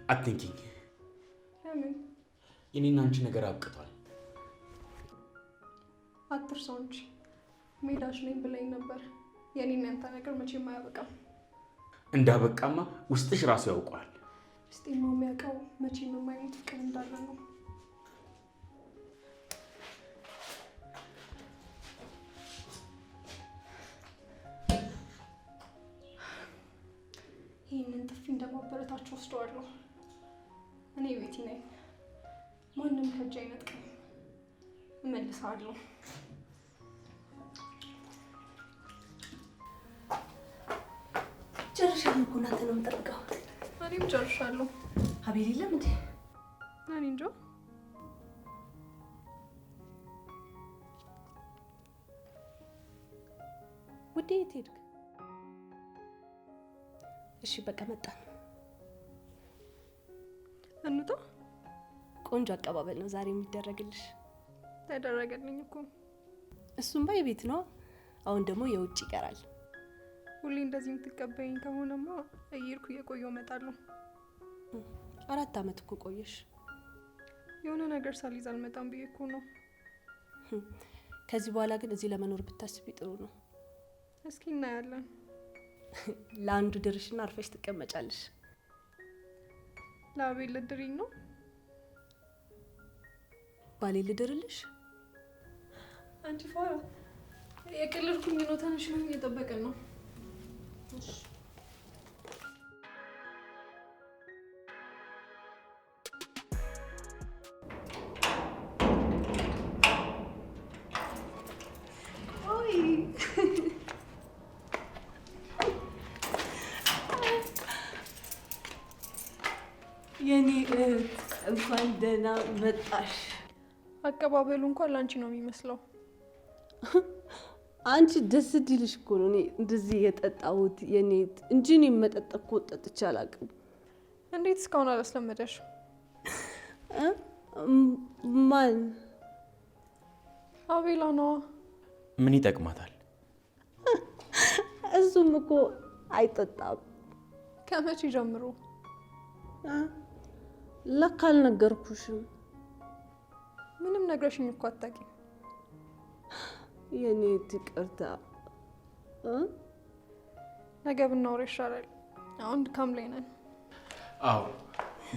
አትንኪኝ። ለምን? የኔና አንቺ ነገር አብቅቷል። አትርሳው እንጂ ሜዳሽ ነኝ ብለኝ ነበር። የኔና ያንተ ነገር መቼም አያበቃም። እንዳበቃማ ውስጥሽ ራሱ ያውቀዋል። ውስጤማ የሚያውቀው መቼም የማይሞት ፍቅር እንዳለ ነው። ይህንን ጥፊ እንደማበረታቸው ወስደዋለሁ። እኔ ቤቲ ነኝ። ማንም ከእጅ አይነጥቀኝ። እመልሳለሁ። ጨርሻለሁ እኮ እናንተ ነው የምጠብቀው። እኔም ጨርሻለሁ። ሀቤል የለም እንዴ? እኔ እንጃ። ውዴ የት ሄድክ? እሺ በቃ መጣ። እንውጣ። ቆንጆ አቀባበል ነው ዛሬ የሚደረግልሽ። ተደረገልኝ እኮ። እሱም የቤት ነው። አሁን ደግሞ የውጭ ይቀራል። ሁሌ እንደዚህ የምትቀበይኝ ከሆነማ እየሄድኩ እየቆየሁ እመጣለሁ። 4 ዓመት እኮ ቆየሽ። የሆነ ነገር ሳልይዝ አልመጣም ብዬ እኮ ነው። ከዚህ በኋላ ግን እዚህ ለመኖር ብታስቢ ጥሩ ነው። እስኪ እናያለን። ለአንዱ ድርሽና አርፈሽ ትቀመጫለሽ። ለአቤል ልድሪኝ ነው? ባሌ ልድርልሽ? አንቺ ፋራ የቀለድኩኝ ነው። ተነሽ ነው እየጠበቀን ነው። የኔ እንኳን ደህና መጣሽ። አቀባበሉ እንኳን ላንቺ ነው የሚመስለው። አንቺ ደስ እንዲልሽ እኮ ነው እኔ እንደዚህ የጠጣሁት የኔ እንጂ እኔ መጠጥ እኮ ጠጥቼ አላውቅም። እንዴት እስካሁን አላስለመደሽ? ማን? አቤላ ነዋ። ምን ይጠቅማታል? እሱም እኮ አይጠጣም። ከመቼ ጀምሮ? ለካ አልነገርኩሽም። ምንም ነግረሽኝ እኮ አታውቂም። የኔ ይቅርታ። ነገ ብናወራ ይሻላል። አሁን ድካም ላይ ነን። አዎ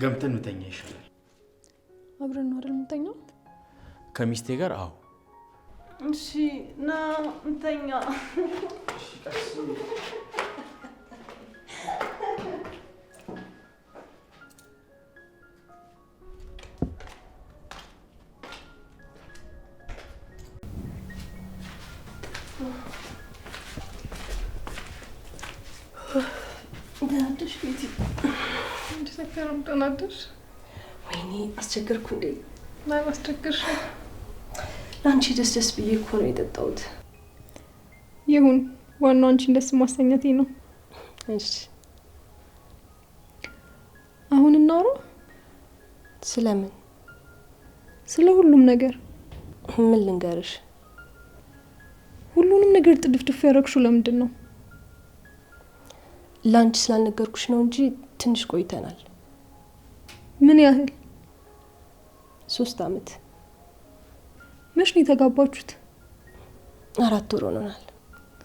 ገብተን እንተኛ ይሻላል። አብረን ነው አይደል የምንተኛው? ከሚስቴ ጋር? አዎ። እሺ ና እንተኛ። ደህናደሽ ቤቲ? እንዴ ሰከረም ደህናደሽ? ወይኔ አስቸገርኩ እንዴ? ማን አስቸገርሽ? ለአንቺ ደስ ብዬ እኮ ነው የጠጣሁት። ይሁን፣ ዋናው አንቺን ደስ ማሰኘቴ ነው። እሺ አሁን እናውራ። ስለምን? ስለ ሁሉም ነገር። ምን ልንገርሽ? ሁሉንም ነገር ጥድፍድፍ ያደረግሽው ለምንድን ነው? ላንቺ ስላልነገርኩሽ ነው እንጂ ትንሽ ቆይተናል። ምን ያህል? 3 ዓመት። መች ነው የተጋባችሁት? 4 ወር ሆኖናል።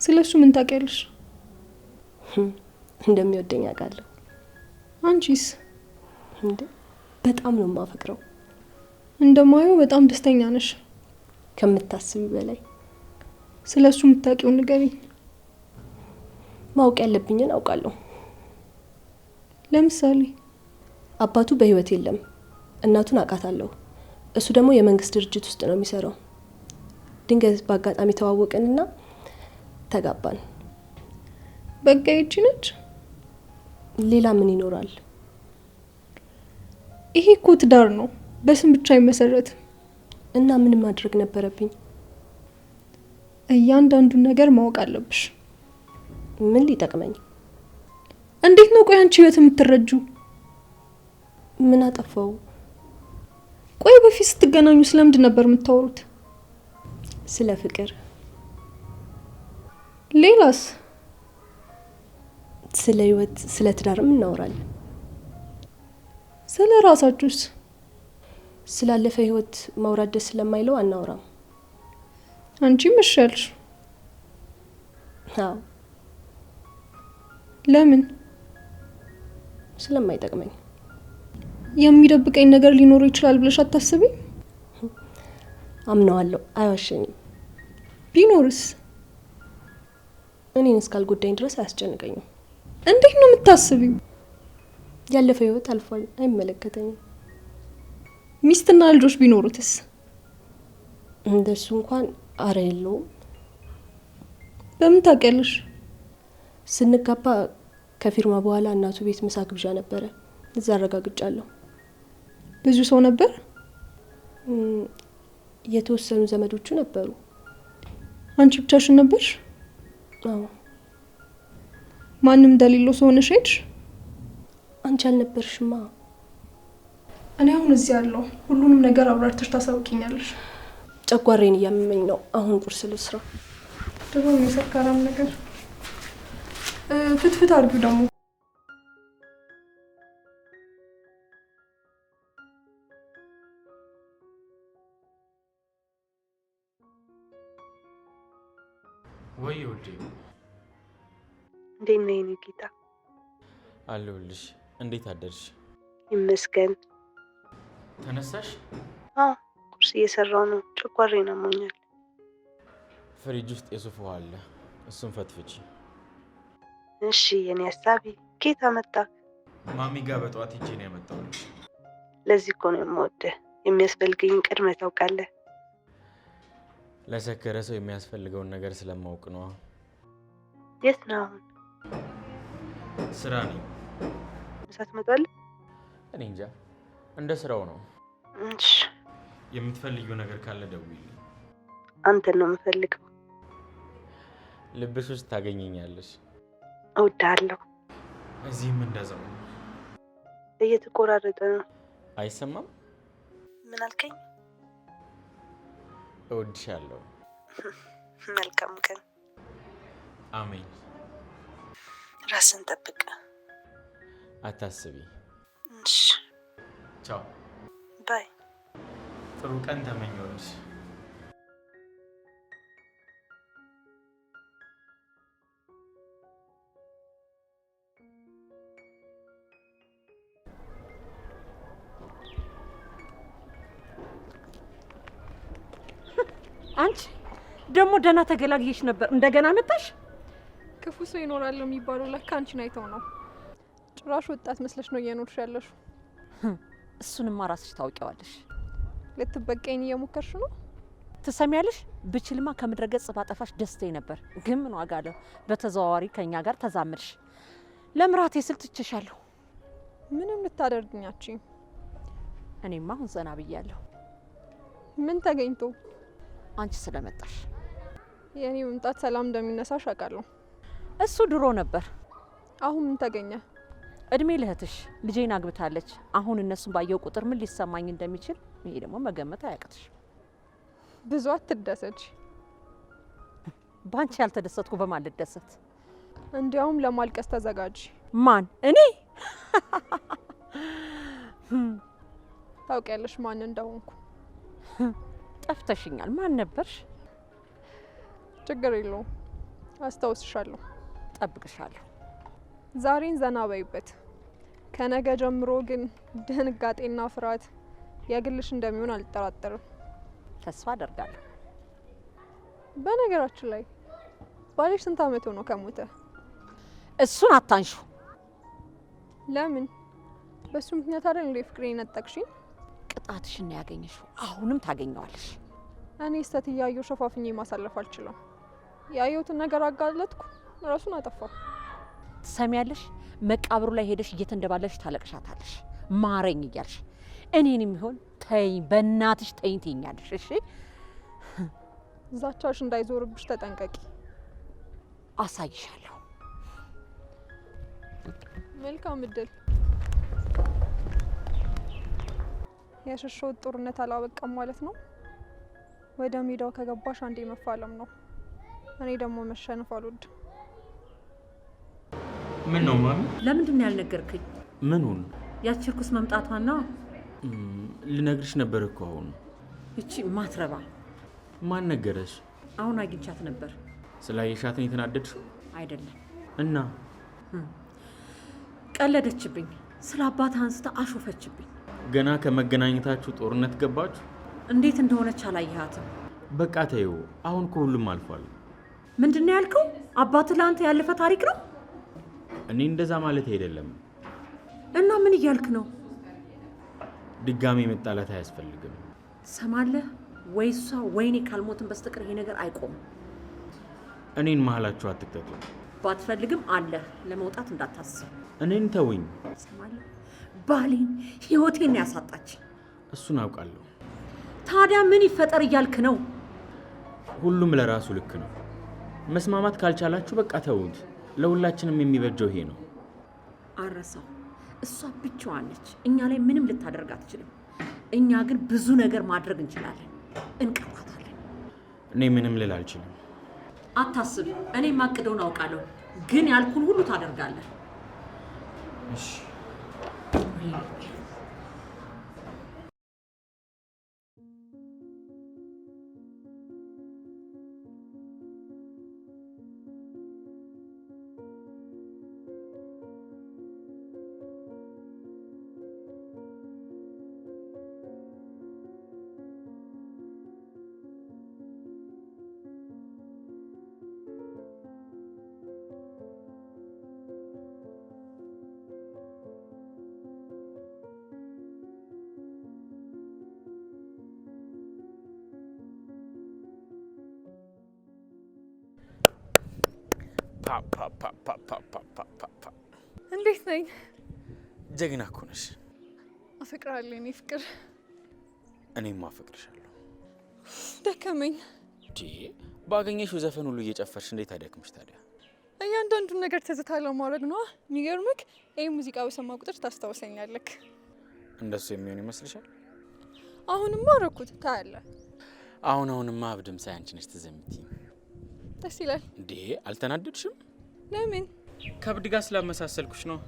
ስለሱ ምን ታውቂያለሽ? እንደሚወደኝ አውቃለሁ። አንቺስ? እንዴ በጣም ነው የማፈቅረው። እንደማየው በጣም ደስተኛ ነሽ። ከምታስቢ በላይ። ስለሱ የምታውቂውን ንገሪኝ። ማወቅ ያለብኝን አውቃለሁ። ለምሳሌ? አባቱ በህይወት የለም። እናቱን አውቃታለሁ። እሱ ደግሞ የመንግስት ድርጅት ውስጥ ነው የሚሰራው። ድንገት በአጋጣሚ ተዋወቅንና ተጋባን። በቃ ይቺ ነች? ሌላ ምን ይኖራል? ይሄ እኮ ትዳር ነው፣ በስም ብቻ አይመሰረትም። እና ምን ማድረግ ነበረብኝ? እያንዳንዱን ነገር ማወቅ አለብሽ። ምን ሊጠቅመኝ? እንዴት ነው ቆይ አንቺ ህይወት የምትረጁ? ምን አጠፋው? ቆይ በፊት ስትገናኙ ስለምንድን ነበር የምታወሩት? ስለ ፍቅር። ሌላስ? ስለ ህይወት፣ ስለ ትዳርም እናወራለን። ስለ ራሳችሁስ? ስላለፈ ህይወት ማውራት ደስ ስለማይለው አናወራም። አንቺም እሺ አልሽ? አዎ። ለምን? ስለማይጠቅመኝ። የሚደብቀኝ ነገር ሊኖረው ይችላል ብለሽ አታስቢ? አምነዋለሁ፣ አይዋሸኝም። ቢኖርስ? እኔን እስካልጎዳኝ ድረስ አያስጨንቀኝም። እንዴት ነው የምታስቢው? ያለፈ ህይወት አልፏል፣ አይመለከተኝም። ሚስትና ልጆች ቢኖሩትስ? እንደሱ እንኳን አረ የለውም። በምን ታውቂያለሽ? ስንጋባ ከፊርማ በኋላ እናቱ ቤት ምሳ ግብዣ ነበረ፣ እዛ አረጋግጫለሁ። ብዙ ሰው ነበር? የተወሰኑ ዘመዶቹ ነበሩ። አንቺ ብቻሽን ነበርሽ? አዎ። ማንም እንደሌለው ሰው ሆነሽ ሄድሽ? አንቺ አልነበርሽማ። እኔ አሁን እዚህ ያለው ሁሉንም ነገር አብራርተሽ ታሳውቂኛለሽ። ጨጓራዬን እያመመኝ ነው። አሁን ቁርስ ልስራ። ደግሞ የሚሰካራም ነገር ፍትፍት አድርጊው ደግሞ። ወይ ወዴ እንዴት ነህ የኔ ጌታ? አለሁልሽ። እንዴት አደርሽ? ይመስገን። ተነሳሽ? አዎ ቁርስ እየሰራው ነው። ጨጓራዬን አሞኛል። ፍሪጅ ውስጥ የሱፍ ውሃ አለ፣ እሱን ፈትፍቺ። እሺ የኔ ሀሳቢ። ኬት አመጣህ? ማሚ ጋር በጠዋት ሂጄ ነው ያመጣሁልሽ። ለዚህ እኮ ነው የምወደህ። የሚያስፈልገኝን ቀድመህ ታውቃለህ። ለሰከረ ሰው የሚያስፈልገውን ነገር ስለማውቅ ነው። የት ነህ አሁን? ስራ ነኝ። ምሳ ትመጣለህ? እኔ እንጃ፣ እንደ ስራው ነው። እሺ። የምትፈልጊው ነገር ካለ ደውይልኝ። አንተን ነው የምፈልገው። ልብሽ ውስጥ ታገኘኛለሽ። እወድሃለሁ። እዚህም እንደዛው። እየተቆራረጠ ነው። አይሰማም? ምን አልከኝ? እወድሻለሁ። መልካም ቀን። አሜን። ራስን ጠብቅ። አታስቢ። እሺ። ቻው። ባይ። ጥሩ ቀን ተመኘሁልሽ። አንቺ ደግሞ ደህና ተገላግየሽ ነበር፣ እንደገና መጣሽ? ክፉ ሰው ይኖራል የሚባለው ለካ አንቺን አይተው ነው። ጭራሽ ወጣት መስለሽ ነው እየኖርሽ ያለሽው። እሱንማ ራስሽ ታውቂዋለሽ። ልትበቀኝ እየሞከርሽ ነው። ትሰሚያለሽ? ብችልማ ከምድረ ገጽ ባጠፋሽ ደስታዬ ነበር፣ ግን ምን ዋጋ አለው? በተዘዋዋሪ ከኛ ጋር ተዛመድሽ። ለምራቴ ስል ትችሻለሁ። ምንም ልታደርግኛችኝ። እኔማ አሁን ዘና ብያለሁ። ምን ተገኝቶ? አንቺ ስለመጣሽ። የኔ መምጣት ሰላም እንደሚነሳሽ አውቃለሁ። እሱ ድሮ ነበር። አሁን ምን ተገኘ? እድሜ ለእህትሽ ልጄን አግብታለች። አሁን እነሱን ባየው ቁጥር ምን ሊሰማኝ እንደሚችል ይሄ ደግሞ መገመት አያቅትሽ። ብዙ አትደሰች። ባንቺ ያልተደሰትኩ በማን ልደሰት? እንዲያውም ለማልቀስ ተዘጋጅ። ማን? እኔ? ታውቂያለሽ ማን እንደሆንኩ። ጠፍተሽኛል። ማን ነበርሽ? ችግር የለውም አስታውስሻለሁ። ጠብቅሻለሁ። ዛሬን ዘና በይበት። ከነገ ጀምሮ ግን ድንጋጤና ፍርሃት የግልሽ እንደሚሆን አልጠራጠርም። ተስፋ አደርጋለሁ። በነገራችን ላይ ባልሽ ስንት አመት ሆኖ ከሞተ? እሱን አታንሹ። ለምን? በሱ ምክንያት አይደል እንዴ ፍቅሬን ነጠቅሽኝ? ቅጣትሽን ነው ያገኘሽው። አሁንም ታገኘዋለሽ። እኔ ስተት እያየሁ ሸፋፍኜ ማሳለፍ አልችልም። ያየሁትን ነገር አጋለጥኩ፣ ራሱን አጠፋው። ትሰሚያለሽ? መቃብሩ ላይ ሄደሽ እየተንደባለሽ ታለቅሻታለሽ፣ ማረኝ እያልሽ። እኔንም ይሆን ተይኝ፣ በእናትሽ ተይኝ ትይኛለሽ። እሺ? ዛቻሽ እንዳይዞርብሽ ተጠንቀቂ። አሳይሻለሁ። መልካም እድል። የሸሸሁት ጦርነት አላበቃም ማለት ነው። ወደ ሜዳው ከገባሽ አንዴ መፋለም ነው። እኔ ደግሞ መሸነፍ አልወድም። ምን ነው ማሚ? ለምንድን ነው ያልነገርከኝ? ምኑን? ያቺ እርኩስ መምጣቷን ነው። ልነግርሽ ነበር እኮ አሁን። እቺ ማትረባ ማን ነገረሽ? አሁን አግኝቻት ነበር። ስላየሻት ነው የተናደድሽው? አይደለም። እና ቀለደችብኝ። ስለ አባት አንስታ አሾፈችብኝ። ገና ከመገናኘታችሁ ጦርነት ገባችሁ? እንዴት እንደሆነች አላየሃትም። በቃ ተይው፣ አሁን ከሁሉም አልፏል። ምንድን ነው ያልከው? አባት ለአንተ ያለፈ ታሪክ ነው? እኔ እንደዛ ማለት አይደለም። እና ምን እያልክ ነው? ድጋሚ መጣላት አያስፈልግም። ሰማለህ ወይ? እሷ ወይኔ ካልሞትን በስተቀር ይሄ ነገር አይቆምም። እኔን መሀላችሁ አትክተቱ። ባትፈልግም አለ ለመውጣት እንዳታስብ። እኔን ተውኝ። ሰማለህ? ባሌን ህይወቴን ያሳጣች። እሱን አውቃለሁ። ታዲያ ምን ይፈጠር እያልክ ነው? ሁሉም ለራሱ ልክ ነው። መስማማት ካልቻላችሁ በቃ ተውት። ለሁላችንም የሚበጀው ይሄ ነው። አረሳው። እሷ ብቻዋን ነች። እኛ ላይ ምንም ልታደርግ አትችልም። እኛ ግን ብዙ ነገር ማድረግ እንችላለን። እንቀጣታለን። እኔ ምንም ልል አልችልም። አታስብ። እኔ ማቅደውን አውቃለሁ። ግን ያልኩን ሁሉ ታደርጋለህ። እሺ። እንዴት ነኝ? ጀግና እኮ ነሽ። አፈቅራለሁ የኔ ፍቅር። እኔም አፈቅርሻለሁ። ደከመኝ። ባገኘሽው ዘፈን ሁሉ እየጨፈርሽ እንዴት አደክምሽ ታዲያ? እያንዳንዱን ነገር ትዝታ ለማድረግ ነው። የሚገርምክ ይህ ሙዚቃ በሰማ ቁጥር ታስታውሰኛለክ። እንደሱ የሚሆን ይመስልሻል? አሁንማ አረኩት ታያለህ። አሁንማ አብድም ሳይ አንቺ ነሽ ትዝ የምትይኝ። ደስ ይላል። አልተናደድሽም? ለምን? ከብድ ጋር ስላመሳሰልኩሽ ነው።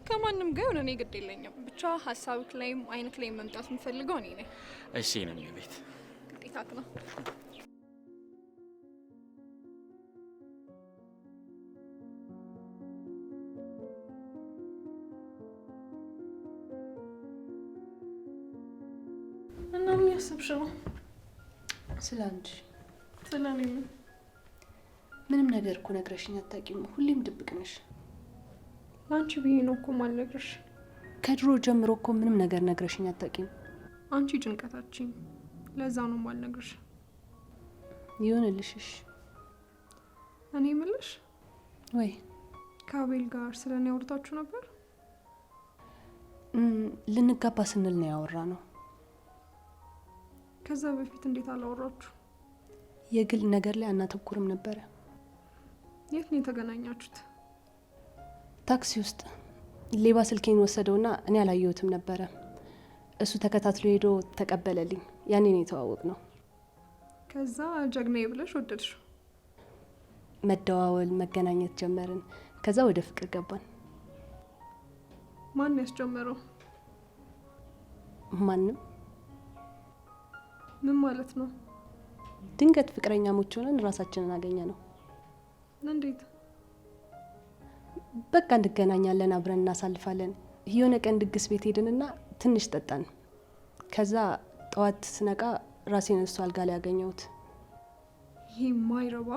ከማንም ጋር እኔ ግድ የለኝም። ብቻ ሀሳብክ ላይም አይነት ላይ መምጣት የምፈልገው እኔ ነኝ። እሺ ነው ቤት ግዴታክ ነው። እና ምን ያሰብሽ ነው? ስለ አንቺ። ስለ እኔ ምን? ምንም ነገር እኮ ነግረሽኝ አታውቂም። ሁሌም ድብቅ ነሽ። አንቺ ብዬ ነው እኮ ማልነግርሽ። ከድሮ ጀምሮ እኮ ምንም ነገር ነግረሽኝ አታውቂም። አንቺ ጭንቀታችን፣ ለዛ ነው ማልነግርሽ። ይሁንልሽ። እኔ የምልሽ ወይ ከአቤል ጋር ስለ እኔ አውርታችሁ ነበር? ልንጋባ ስንል ነው ያወራ ነው። ከዛ በፊት እንዴት አላወራችሁ? የግል ነገር ላይ አናተኩርም ነበረ። የት ነው የተገናኛችሁት? ታክሲ ውስጥ። ሌባ ስልኬን ወሰደውና እኔ አላየሁትም ነበረ። እሱ ተከታትሎ ሄዶ ተቀበለልኝ። ያኔ ነው የተዋወቅነው። ከዛ ጀግናዬ ብለሽ ወደድሽው? መደዋወል፣ መገናኘት ጀመርን። ከዛ ወደ ፍቅር ገባን። ማን ያስጀመረው? ማንም። ምን ማለት ነው? ድንገት ፍቅረኛሞች ሆነን ራሳችንን አገኘ ነው። እንዴት? በቃ እንገናኛለን፣ አብረን እናሳልፋለን። የሆነ ቀን ድግስ ቤት ሄድንና ትንሽ ጠጣን። ከዛ ጠዋት ስነቃ ራሴን እሱ አልጋ ላይ ያገኘሁት። ይሄ ማይረባ።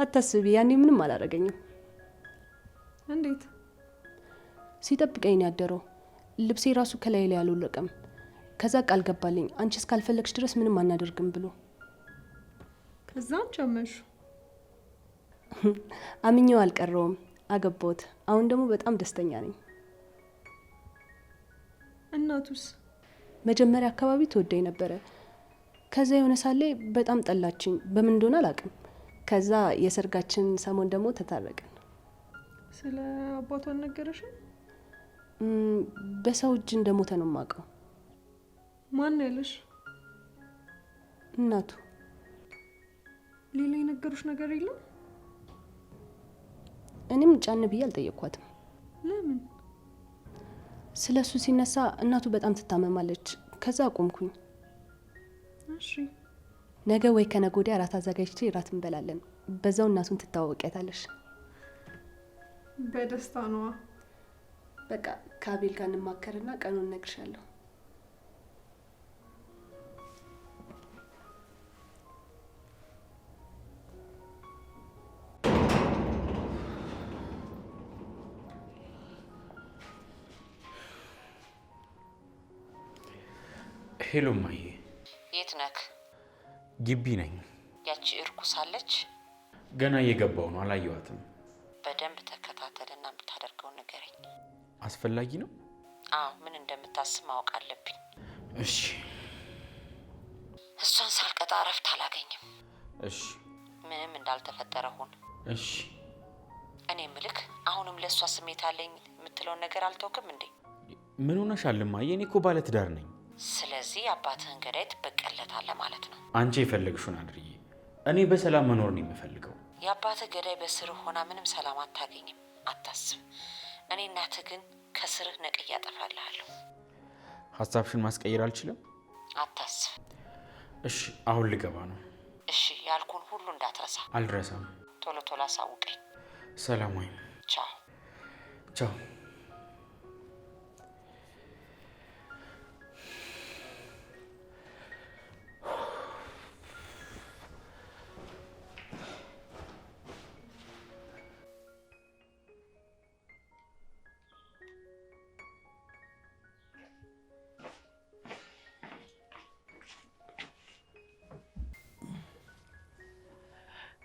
አታስቢ፣ ያኔ ምንም አላረገኝም። እንዴት? ሲጠብቀኝ ነው ያደረው። ልብሴ ራሱ ከላይ ላይ አልወለቀም። ከዛ ቃል ገባልኝ፣ አንቺ እስካልፈለግሽ ድረስ ምንም አናደርግም ብሎ። ከዛ ቸመሹ? አምኜው አልቀረውም፣ አገባሁት። አሁን ደግሞ በጣም ደስተኛ ነኝ። እናቱስ? መጀመሪያ አካባቢ ተወደኝ ነበረ። ከዛ የሆነ ሳለ በጣም ጠላችኝ፣ በምን እንደሆነ አላውቅም። ከዛ የሰርጋችን ሰሞን ደግሞ ተታረቅን። ስለ አባቷ አልነገረሽም? በሰው እጅ እንደሞተ ነው የማውቀው። ማን ያለሽ? እናቱ። ሌላ የነገሩሽ ነገር የለም? እኔም ጫን ብዬ አልጠየቅኳትም። ለምን? ስለሱ ሲነሳ እናቱ በጣም ትታመማለች። ከዛ አቆምኩኝ። እሺ ነገ ወይ ከነገ ወዲያ እራት አዘጋጅቼ እራት እንበላለን። በዛው እናቱን ትታወቂያታለሽ። በደስታ ነዋ። በቃ ከአቤል ጋር እንማከርና ቀኑን እነግርሻለሁ። ሄሎ ማዬ። የት ነክ? ግቢ ነኝ። ያቺ እርኩስ አለች? ገና እየገባው ነው፣ አላየዋትም። በደንብ ተከታተልና የምታደርገውን ንገረኝ። አስፈላጊ ነው? አዎ፣ ምን እንደምታስብ ማወቅ አለብኝ። እሺ። እሷን ሳልቀጣ እረፍት አላገኝም። እሺ። ምንም እንዳልተፈጠረ ሁን። እሺ። እኔ ምልክ አሁንም ለእሷ ስሜት አለኝ የምትለውን ነገር አልተውክም እንዴ? ምን ሆነሻል ማዬ? እኔ እኮ ባለትዳር ነኝ። ስለዚህ አባትህን ገዳይ ትበቀለታለህ ማለት ነው። አንቺ የፈለግሽውን አድርጊ። እኔ በሰላም መኖር ነው የምፈልገው። የአባትህ ገዳይ በስርህ ሆና ምንም ሰላም አታገኝም፣ አታስብ። እኔ እናትህ ግን ከስርህ ነቅዬ አጠፋልሃለሁ። ሀሳብሽን ማስቀየር አልችልም። አታስብ። እሺ፣ አሁን ልገባ ነው። እሺ፣ ያልኩን ሁሉ እንዳትረሳ። አልረሳም። ቶሎ ቶሎ አሳውቀኝ። ሰላም ወይ። ቻው ቻው።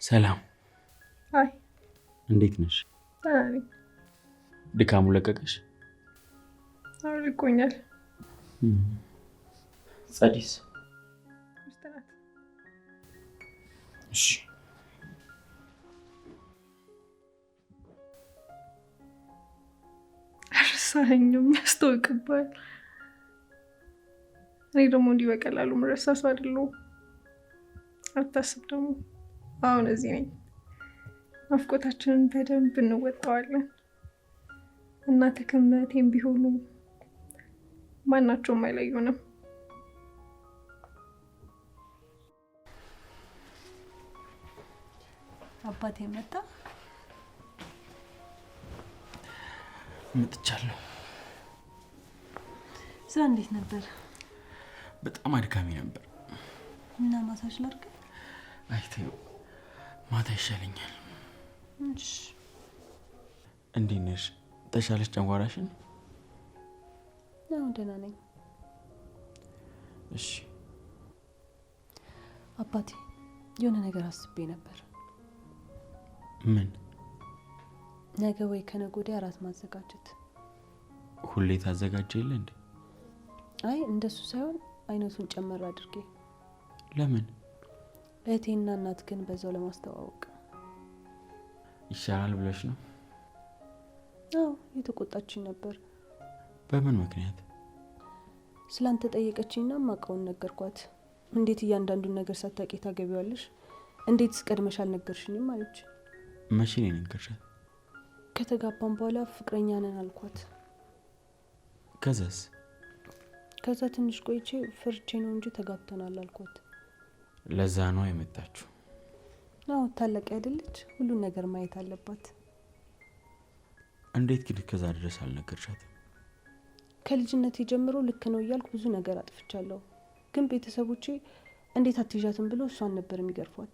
ሰላም። አይ እንዴት ነሽ? ታሪ ድካሙ ለቀቀሽ? አሁን ይቆኛል። ጸዲስ? ምስተናት። እሺ። አርሳኸኝም ያስታውቅባል። እኔ ደግሞ እንዲህ በቀላሉ ምረሳ ሰው አይደለሁም። አታስብ ደግሞ አሁን እዚህ ነኝ። ናፍቆታችንን በደንብ እንወጣዋለን። እናትህም እህቴም ቢሆኑ ማናቸውም አይለዩንም። አባቴ መጣ? መጥቻለሁ። ስራ እንዴት ነበር? በጣም አድካሚ ነበር። እና ማሳጅ ላድርግ? አይተው ማታ ይሻለኛል። እሺ። እንዴት ነሽ? ተሻለሽ ጨንጓራሽን? አሁን ደህና ነኝ። እሺ። አባቴ የሆነ ነገር አስቤ ነበር። ምን? ነገ ወይ ከነገ ወዲያ እራት ማዘጋጀት። ሁሌ ታዘጋጀ የለ እንዴ? አይ እንደሱ ሳይሆን አይነቱን ጨመር አድርጌ። ለምን? እህቴና እናት ግን በዛው ለማስተዋወቅ ይሻላል ብለሽ ነው? አዎ፣ የተቆጣችኝ ነበር። በምን ምክንያት? ስላንተ ጠየቀችኝና ማውቀውን ነገርኳት። እንዴት እያንዳንዱን ነገር ሳታውቂ ታገቢዋለሽ? እንዴትስ ቀድመሽ አልነገርሽኝም አለች። መቼ ነው የነገርሻት? ከተጋባን በኋላ ፍቅረኛ ነን አልኳት። ከዛስ? ከዛ ትንሽ ቆይቼ ፍርቼ ነው እንጂ ተጋብተናል አልኳት። ለዛ ነው የመጣችሁ? አዎ፣ ታላቅ አይደለች? ሁሉን ነገር ማየት አለባት። እንዴት ግን ከዛ ድረስ አልነገርሻትም? ከልጅነቴ ጀምሮ ልክ ነው እያልኩ ብዙ ነገር አጥፍቻለሁ። ግን ቤተሰቦቼ እንዴት አትይዣትም ብሎ እሷን ነበር የሚገርፏት።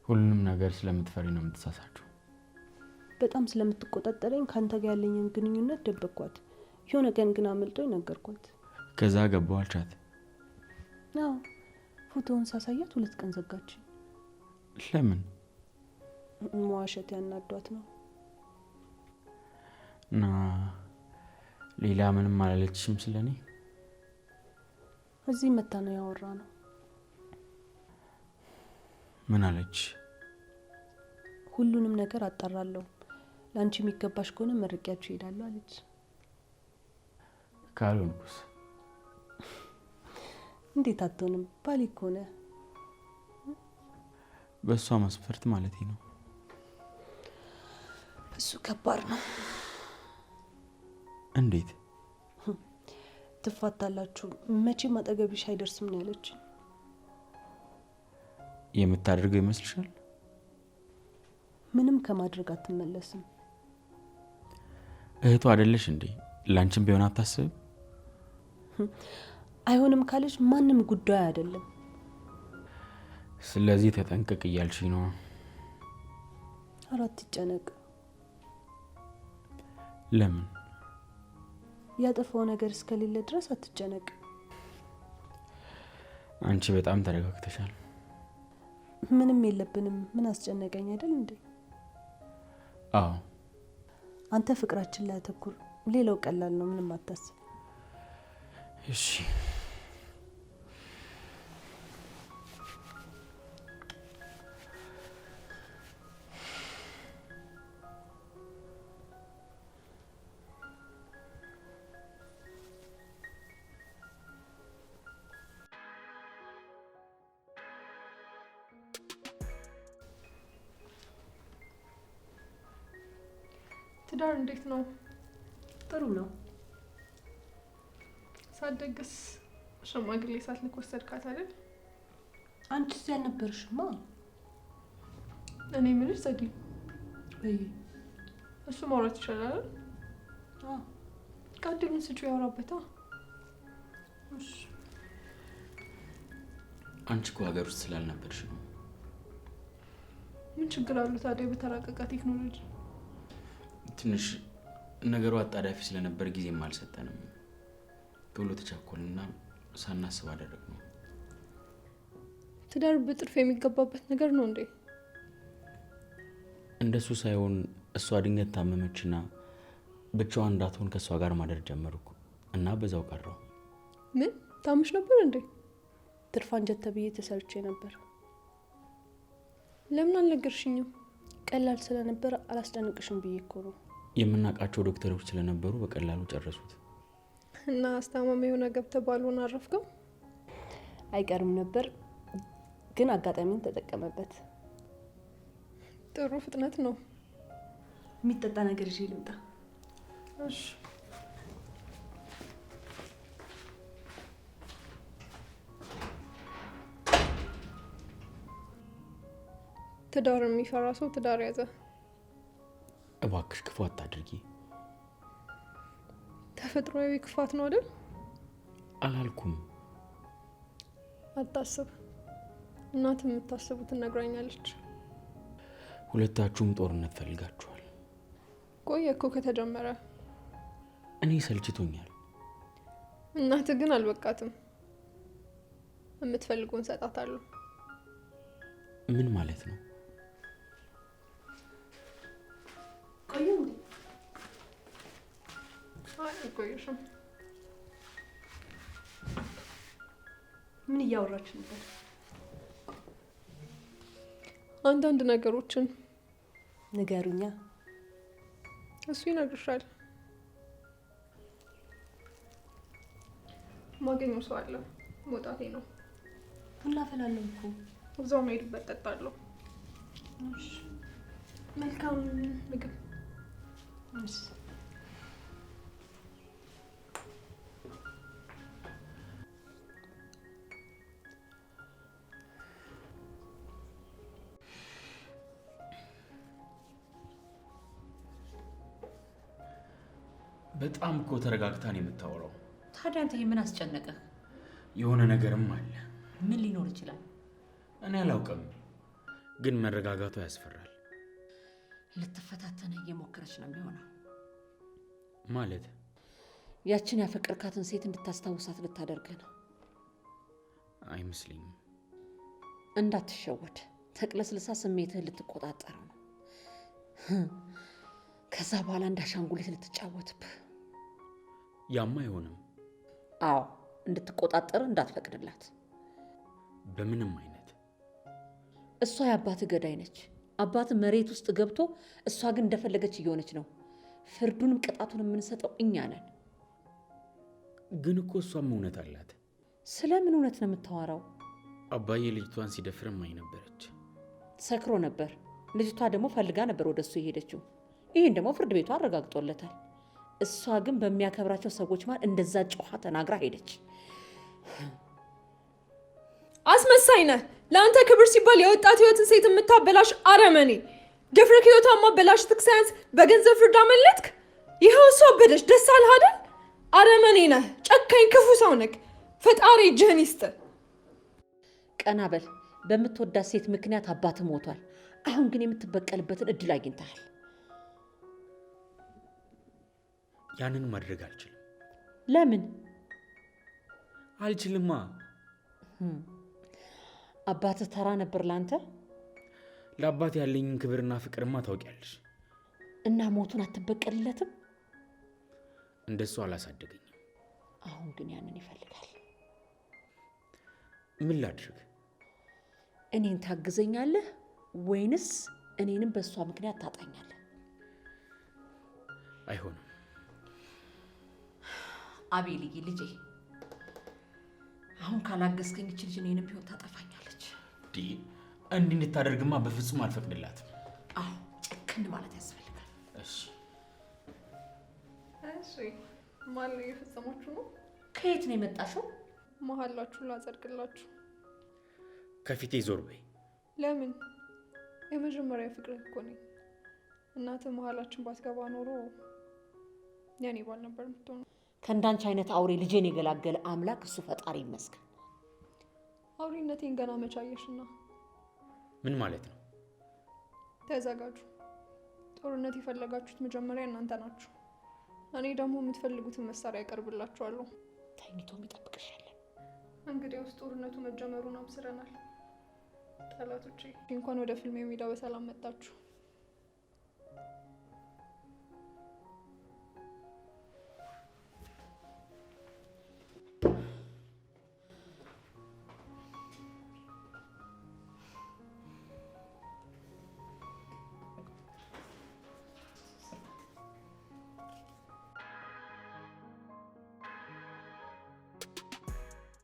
ሁሉንም ነገር ስለምትፈሪ ነው የምትሳሳችሁ። በጣም ስለምትቆጣጠረኝ ካንተ ጋር ያለኝን ግንኙነት ደበቅኳት። የሆነ ቀን ግን አመልጦኝ ነገርኳት። ከዛ ገባው አልቻት? አዎ፣ ፎቶውን ሳሳያት 2 ቀን ዘጋች። ለምን? መዋሸት ያናዷት ነው። እና ሌላ ምንም አላለችሽም ስለኔ? እዚህ መታ ነው ያወራ ነው። ምን አለች? ሁሉንም ነገር አጣራለሁ፣ ላንቺ የሚገባሽ ከሆነ መርቂያችሁ እሄዳለሁ አለች። ካልሆንኩስ? እንዴት አትሆንም? ባሌ ከሆነ በእሷ መስፈርት ማለት ነው። እሱ ከባድ ነው። እንዴት? ትፋታላችሁ፣ መቼም አጠገብሽ አይደርስም ነው ያለችኝ። የምታደርገው ይመስልሻል? ምንም ከማድረግ አትመለስም። እህቱ አይደለሽ እንዴ? ላንቺም ቢሆን አታስብ? አይሆንም ካለች ማንም ጉዳይ አይደለም። ስለዚህ ተጠንቀቅ እያልሽ ነው? አራት ይጨነቅ። ለምን? ያጠፋው ነገር እስከሌለ ድረስ አትጨነቅ። አንቺ በጣም ተረጋግተሻል። ምንም የለብንም። ምን አስጨነቀኝ አይደል እንዴ? አዎ። አንተ ፍቅራችን ላይ አተኩር። ሌላው ቀላል ነው። ምንም አታስብ። እሺ። ትዳር እንዴት ነው? ጥሩ ነው። ሳትደግስ ሽማግሌ ሳትልክ ወሰድካት አይደል? አንቺ እዚያ አልነበርሽማ። እኔ ምንሽ ዘዴ ወይ እሱ ማውራት ይችላል። አዎ ቃድሉን ስጩ ያወራበታ። እሺ። አንቺ እኮ ሀገር ውስጥ ስላልነበርሽ ነው። ምን ችግር አለው ታዲያ በተራቀቀ ቴክኖሎጂ? ትንሽ ነገሩ አጣዳፊ ስለነበር ጊዜም አልሰጠንም። ቶሎ ተቻኮልና ሳናስብ አደረግነው። ትዳር በጥርፍ የሚገባበት ነገር ነው እንዴ? እንደሱ ሳይሆን እሷ ድንገት ታመመችና ብቻዋን እንዳትሆን ከእሷ ጋር ማደር ጀመርኩ እና በዛው ቀረው። ምን ታምሽ ነበር እንዴ? ትርፍ አንጀት ተብዬ ተሰርቼ ነበር። ለምን አልነገርሽኝም? ቀላል ስለነበር አላስጨንቅሽም ብዬ እኮ ነው። የምናውቃቸው ዶክተሮች ስለነበሩ በቀላሉ ጨረሱት። እና አስታማሚ የሆነ ገብተህ ባልሆነ አረፍከው? አይቀርም ነበር ግን አጋጣሚውን ተጠቀመበት። ጥሩ ፍጥነት ነው። የሚጠጣ ነገር ይዤ ልምጣ? እሺ። ትዳር የሚፈራ ሰው ትዳር ያዘ። እባክሽ ክፉ አታድርጊ። ተፈጥሯዊ ክፋት ነው አይደል? አላልኩም። አታስብ። እናት የምታስቡትን ነግራኛለች። ሁለታችሁም ጦርነት ፈልጋችኋል። ቆየ እኮ ከተጀመረ። እኔ ሰልችቶኛል። እናት ግን አልበቃትም። የምትፈልጉን ሰጣታለሁ። ምን ማለት ነው? ቆዩ እንዴ? አልቆየሽም። ምን እያወራችሁ ነበር? አንዳንድ ነገሮችን ንገሩኛ። እሱ ይነግርሻል። ማገኘው ሰው አለ። መውጣቴ ነው። ቡና ፈላለሁ እኮ። እዛው መሄድበት ጠጣለሁ። እሺ። መልካም ምግብ። እሺ። በጣም እኮ ተረጋግታን የምታወራው። ታዲያ አንተ ምን አስጨነቀህ? የሆነ ነገርም አለ። ምን ሊኖር ይችላል? እኔ አላውቅም፣ ግን መረጋጋቱ ያስፈራል። ልትፈታተነ እየሞከረች ነው የሚሆነው። ማለት ያችን ያፈቀርካትን ሴት እንድታስታውሳት ልታደርገ ነው። አይመስለኝም። እንዳትሸወድ። ተቅለስልሳ ስሜትህን ልትቆጣጠረው ነው። ከዛ በኋላ እንዳሻንጉሊት ልትጫወትብህ። ያማ አይሆንም። አዎ፣ እንድትቆጣጠር እንዳትፈቅድላት በምንም አይነት። እሷ የአባት ገዳይ ነች። አባት መሬት ውስጥ ገብቶ እሷ ግን እንደፈለገች እየሆነች ነው። ፍርዱንም ቅጣቱን የምንሰጠው እኛ ነን። ግን እኮ እሷም እውነት አላት። ስለምን እውነት ነው የምታወራው? አባዬ ልጅቷን ሲደፍርም አይ ነበረች። ሰክሮ ነበር። ልጅቷ ደግሞ ፈልጋ ነበር ወደ እሱ የሄደችው። ይህን ደግሞ ፍርድ ቤቱ አረጋግጦለታል። እሷ ግን በሚያከብራቸው ሰዎች ማለት እንደዛ ጮኻ ተናግራ ሄደች። አስመሳይ ነህ። ለአንተ ክብር ሲባል የወጣት ህይወትን ሴት የምታበላሽ አረመኔ። ድፍረክ ህይወቷን ማበላሽ ትክሳያንስ በገንዘብ ፍርድ አመለጥክ። ይኸው እሷ አበደች። ደስ አለህ አይደል? አረመኔ ነህ። ጨካኝ ክፉ ሰው ነህ። ፈጣሪ እጅህን ይስጥ። ቀና በል። በምትወዳት ሴት ምክንያት አባት ሞቷል። አሁን ግን የምትበቀልበትን እድል አግኝተሃል። ያንን ማድረግ አልችልም። ለምን አልችልማ? አባትህ ተራ ነበር ላንተ? ለአባት ያለኝን ክብርና ፍቅርማ ታውቂያለሽ። እና ሞቱን አትበቀልለትም? እንደሱ አላሳደገኝም። አሁን ግን ያንን ይፈልጋል። ምን ላድርግ? እኔን ታግዘኛለህ ወይንስ እኔንም በእሷ ምክንያት ታጣኛለህ? አይሆንም። አቤልዬ ልጄ፣ አሁን ካላገዝከኝ እች ልጅ እኔንም ቢሆን ታጠፋኛለች። እንዲህ እንድታደርግማ በፍጹም አልፈቅድላትም። አዎ ጨክን ማለት ያስፈልጋል። እሺ ማን ነው የፈጸማችሁ ነው? ከየት ነው የመጣሽው? መሀላችሁ ላጸድቅላችሁ። ከፊቴ ዞር በይ። ለምን? የመጀመሪያ ፍቅር እኮ ነኝ። እናተ መሀላችን ባትገባ ኖሮ ያኔ ባል ነበር የምትሆነው። ከእንዳንቺ አይነት አውሬ ልጄን የገላገለ አምላክ እሱ ፈጣሪ ይመስገን። አውሬነቴን ገና መቻየሽና። ምን ማለት ነው? ተዘጋጁ። ጦርነት የፈለጋችሁት መጀመሪያ እናንተ ናችሁ። እኔ ደግሞ የምትፈልጉትን መሳሪያ ያቀርብላችኋለሁ። ተኝቶም ይጠብቅሻል። እንግዲያውስ ጦርነቱ መጀመሩን አብስረናል። ጠላቶቼ እንኳን ወደ ፊልም ሜዳ በሰላም መጣችሁ።